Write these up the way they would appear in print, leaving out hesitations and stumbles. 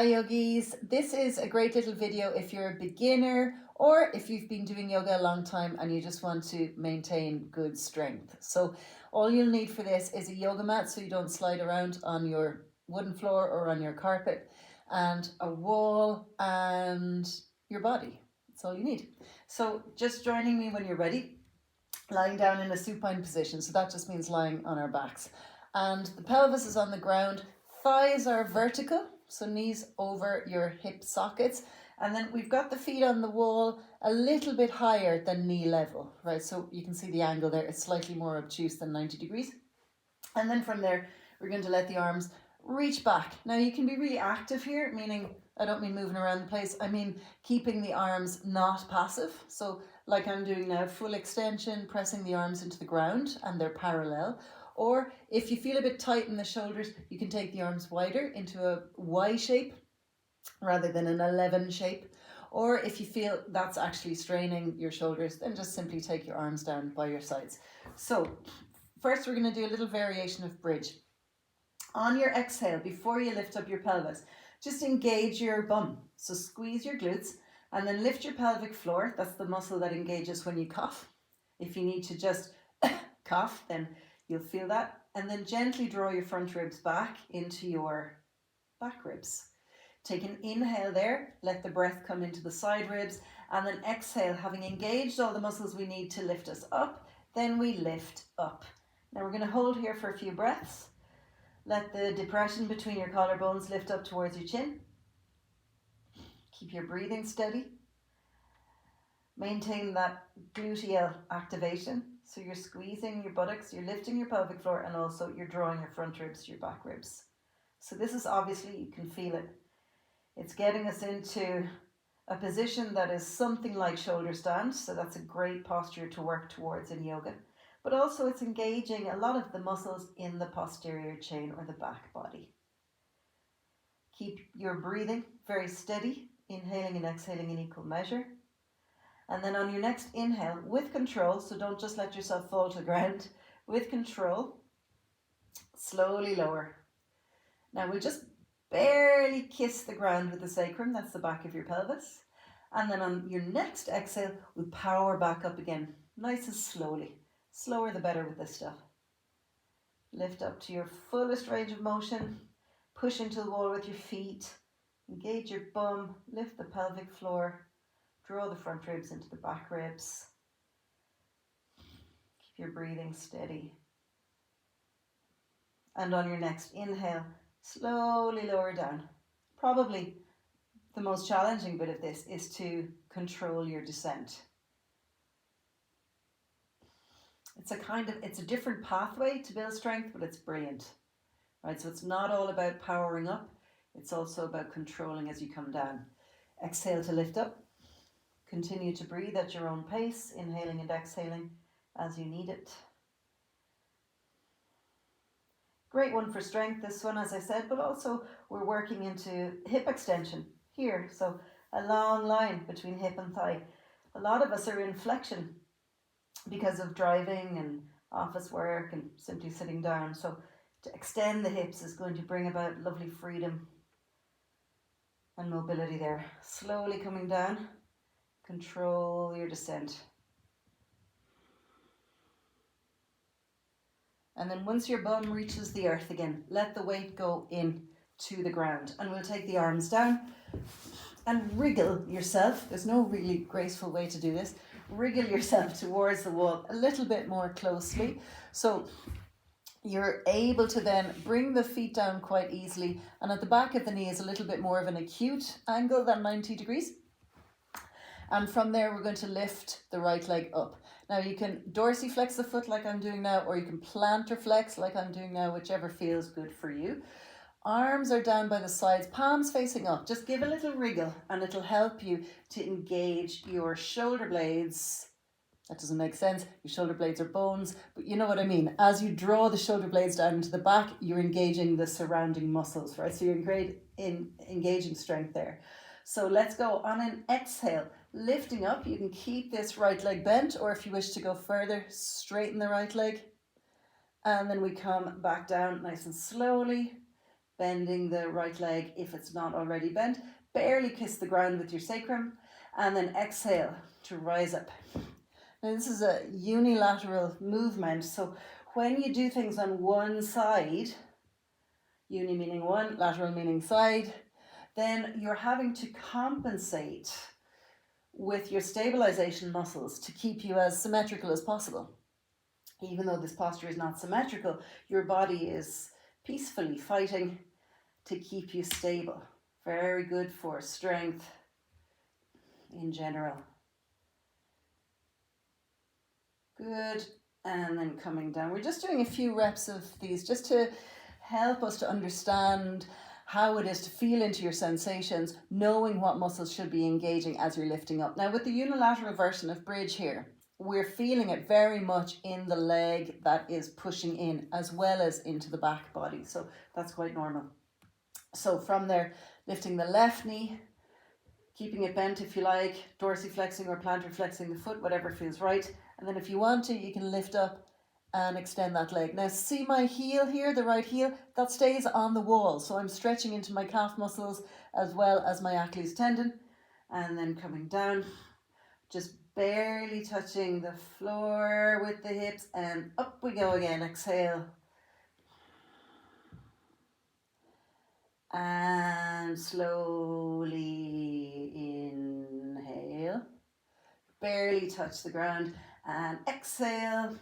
Hi yogis, this is a great little video if you're a beginner or if you've been doing yoga a long time and you just want to maintain good strength. So all you'll need for this is a yoga mat so you don't slide around on your wooden floor or on your carpet, and a wall and your body. That's all you need. So just joining me when you're ready, lying down in a supine position. So that just means lying on our backs. And the pelvis is on the ground, thighs are vertical, so knees over your hip sockets. And then we've got the feet on the wall a little bit higher than knee level, right? So you can see the angle there, it's slightly more obtuse than 90 degrees. And then from there, we're going to let the arms reach back. Now you can be really active here, meaning I don't mean moving around the place, I mean keeping the arms not passive. So like I'm doing now, full extension, pressing the arms into the ground and they're parallel. Or if you feel a bit tight in the shoulders, you can take the arms wider into a Y shape rather than an 11 shape. Or if you feel that's actually straining your shoulders, then just simply take your arms down by your sides. So first we're going to do a little variation of bridge. On your exhale, before you lift up your pelvis, just engage your bum. So squeeze your glutes and then lift your pelvic floor. That's the muscle that engages when you cough. If you need to just cough, then you'll feel that. And then gently draw your front ribs back into your back ribs. Take an inhale there, let the breath come into the side ribs, and then exhale, having engaged all the muscles we need to lift us up, then we lift up. Now we're going to hold here for a few breaths. Let the depression between your collarbones lift up towards your chin. Keep your breathing steady. Maintain that gluteal activation. So you're squeezing your buttocks, you're lifting your pelvic floor, and also you're drawing your front ribs to your back ribs. So this is obviously, you can feel it. It's getting us into a position that is something like shoulder stand. So that's a great posture to work towards in yoga. But also it's engaging a lot of the muscles in the posterior chain or the back body. Keep your breathing very steady, inhaling and exhaling in equal measure. And then on your next inhale, with control, so don't just let yourself fall to the ground, with control, slowly lower. Now we'll just barely kiss the ground with the sacrum, that's the back of your pelvis. And then on your next exhale, we'll power back up again, nice and slowly. Slower the better with this stuff. Lift up to your fullest range of motion, push into the wall with your feet, engage your bum, lift the pelvic floor, draw the front ribs into the back ribs. Keep your breathing steady. And on your next inhale, slowly lower down. Probably the most challenging bit of this is to control your descent. It's a different pathway to build strength, but it's brilliant, right? So it's not all about powering up. It's also about controlling as you come down. Exhale to lift up. Continue to breathe at your own pace, inhaling and exhaling as you need it. Great one for strength, this one, as I said, but also we're working into hip extension here. So a long line between hip and thigh. A lot of us are in flexion because of driving and office work and simply sitting down. So to extend the hips is going to bring about lovely freedom and mobility there. Slowly coming down, control your descent. And then once your bum reaches the earth again, let the weight go in to the ground. And we'll take the arms down and wriggle yourself. There's no really graceful way to do this. Wriggle yourself towards the wall a little bit more closely. So you're able to then bring the feet down quite easily. And at the back of the knee is a little bit more of an acute angle than 90 degrees. And from there, we're going to lift the right leg up. Now you can dorsiflex the foot like I'm doing now, or you can plantar flex like I'm doing now, whichever feels good for you. Arms are down by the sides, palms facing up. Just give a little wriggle and it'll help you to engage your shoulder blades. That doesn't make sense. Your shoulder blades are bones, but you know what I mean. As you draw the shoulder blades down into the back, you're engaging the surrounding muscles, right? So you're engaging strength there. So let's go on an exhale, lifting up. You can keep this right leg bent, or if you wish to go further, straighten the right leg. And then we come back down nice and slowly, bending the right leg if it's not already bent. Barely kiss the ground with your sacrum, and then exhale to rise up. Now this is a unilateral movement, so when you do things on one side, uni meaning one, lateral meaning side, then you're having to compensate with your stabilization muscles to keep you as symmetrical as possible. Even though this posture is not symmetrical, your body is peacefully fighting to keep you stable. Very good for strength in general. Good. And then coming down. We're just doing a few reps of these just to help us to understand how it is to feel into your sensations, knowing what muscles should be engaging as you're lifting up. Now with the unilateral version of bridge here, we're feeling it very much in the leg that is pushing in as well as into the back body. So that's quite normal. So from there, lifting the left knee, keeping it bent if you like, dorsiflexing or plantar flexing the foot, whatever feels right. And then if you want to, you can lift up and extend that leg. Now see my heel here, the right heel, that stays on the wall. So I'm stretching into my calf muscles as well as my Achilles tendon. And then coming down, just barely touching the floor with the hips, and up we go again. Exhale. And slowly inhale. Barely touch the ground. And exhale.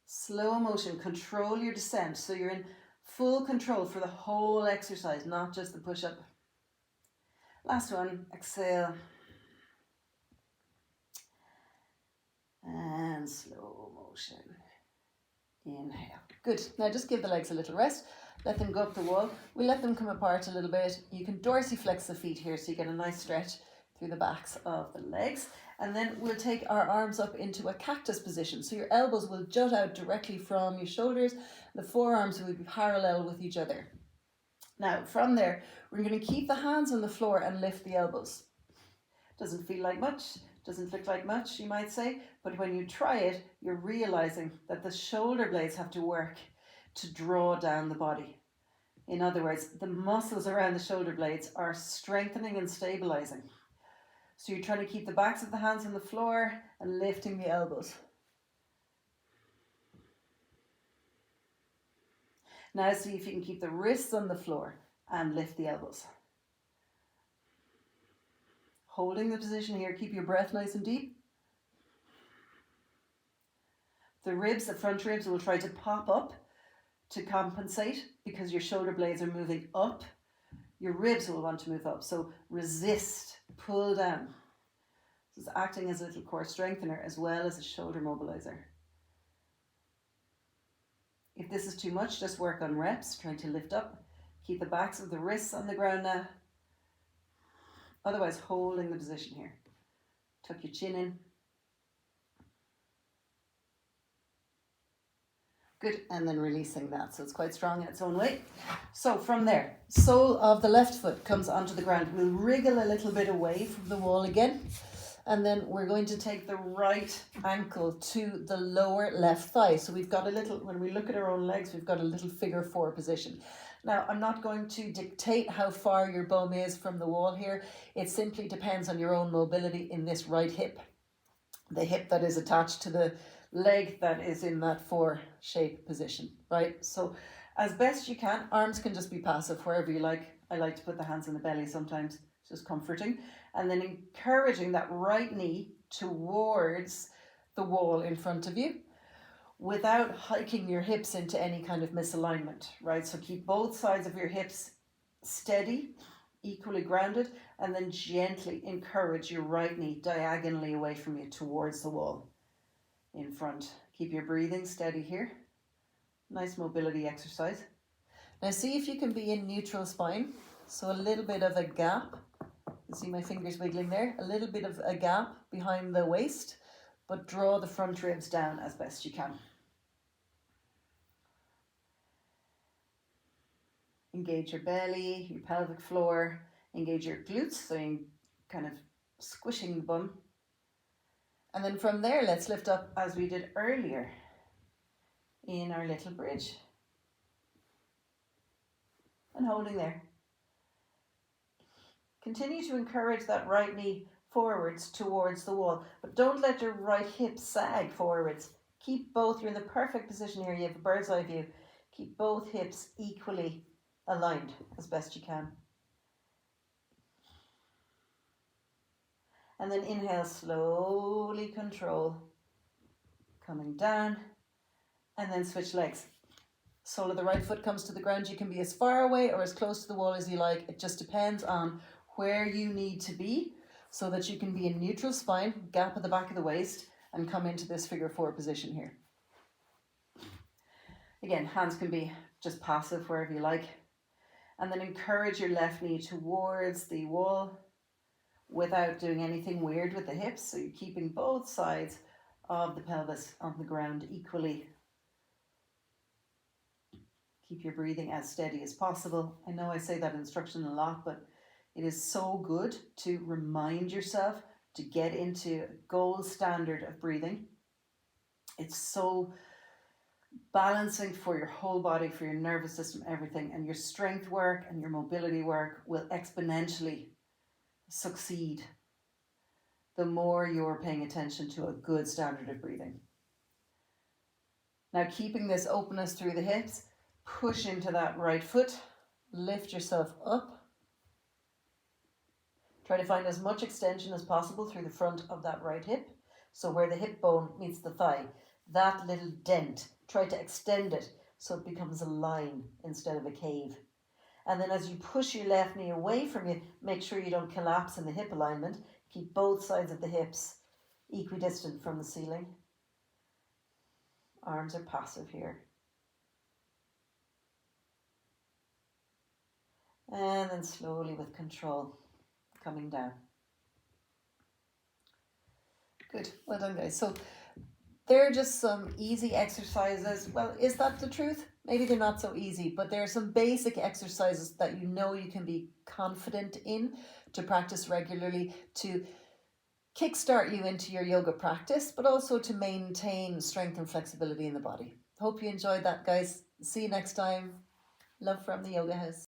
Slow motion, control your descent. So you're in full control for the whole exercise, not just the push-up. Last one, exhale. And slow motion. Inhale. Good. Now just give the legs a little rest. Let them go up the wall. We let them come apart a little bit. You can dorsiflex the feet here so you get a nice stretch through the backs of the legs. And then we'll take our arms up into a cactus position. So your elbows will jut out directly from your shoulders. The forearms will be parallel with each other. Now from there, we're going to keep the hands on the floor and lift the elbows. Doesn't feel like much, doesn't look like much, you might say, but when you try it, you're realizing that the shoulder blades have to work to draw down the body. In other words, the muscles around the shoulder blades are strengthening and stabilizing. So you're trying to keep the backs of the hands on the floor and lifting the elbows. Now see if you can keep the wrists on the floor and lift the elbows. Holding the position here, keep your breath nice and deep. The ribs, the front ribs will try to pop up to compensate because your shoulder blades are moving up. Your ribs will want to move up. So resist, pull down. This is acting as a little core strengthener as well as a shoulder mobilizer. If this is too much, just work on reps, trying to lift up. Keep the backs of the wrists on the ground now. Otherwise, holding the position here. Tuck your chin in. Good, and then releasing that. So it's quite strong in its own way. So from there, sole of the left foot comes onto the ground. We'll wriggle a little bit away from the wall again. And then we're going to take the right ankle to the lower left thigh. So we've got a little, when we look at our own legs, we've got a little figure 4 position. Now, I'm not going to dictate how far your bum is from the wall here. It simply depends on your own mobility in this right hip. The hip that is attached to the leg that is in that 4 shape position, right? So as best you can, arms can just be passive wherever you like. I like to put the hands on the belly sometimes. It's just comforting. And then encouraging that right knee towards the wall in front of you without hiking your hips into any kind of misalignment, right? So keep both sides of your hips steady, equally grounded, and then gently encourage your right knee diagonally away from you towards the wall in front. Keep your breathing steady here. Nice mobility exercise. Now see if you can be in neutral spine. So a little bit of a gap. You see my fingers wiggling there. A little bit of a gap behind the waist, but draw the front ribs down as best you can. Engage your belly, your pelvic floor, engage your glutes, so you're kind of squishing the bum. And then from there, let's lift up as we did earlier in our little bridge. and holding there. Continue to encourage that right knee forwards towards the wall, but don't let your right hip sag forwards. Keep both, you're in the perfect position here, you have a bird's eye view. Keep both hips equally aligned as best you can. And then inhale, slowly control, coming down, and then switch legs. Sole of the right foot comes to the ground. You can be as far away or as close to the wall as you like. It just depends on where you need to be so that you can be in neutral spine, gap at the back of the waist, and come into this figure four position here. Again, hands can be just passive wherever you like. And then encourage your left knee towards the wall without doing anything weird with the hips. So you're keeping both sides of the pelvis on the ground equally. Keep your breathing as steady as possible. I know I say that instruction a lot, but it is so good to remind yourself to get into a gold standard of breathing. It's so balancing for your whole body, for your nervous system, everything, and your strength work and your mobility work will exponentially succeed the more you're paying attention to a good standard of breathing. Now, keeping this openness through the hips, push into that right foot, lift yourself up. Try to find as much extension as possible through the front of that right hip. So where the hip bone meets the thigh, that little dent, try to extend it so it becomes a line instead of a cave. And then as you push your left knee away from you, make sure you don't collapse in the hip alignment. Keep both sides of the hips equidistant from the ceiling. Arms are passive here. And then slowly with control, coming down. Good, well done guys. So they're just some easy exercises. Well, is that the truth? Maybe they're not so easy, but there are some basic exercises that you know you can be confident in to practice regularly to kickstart you into your yoga practice, but also to maintain strength and flexibility in the body. Hope you enjoyed that, guys. See you next time. Love from the Yoga House.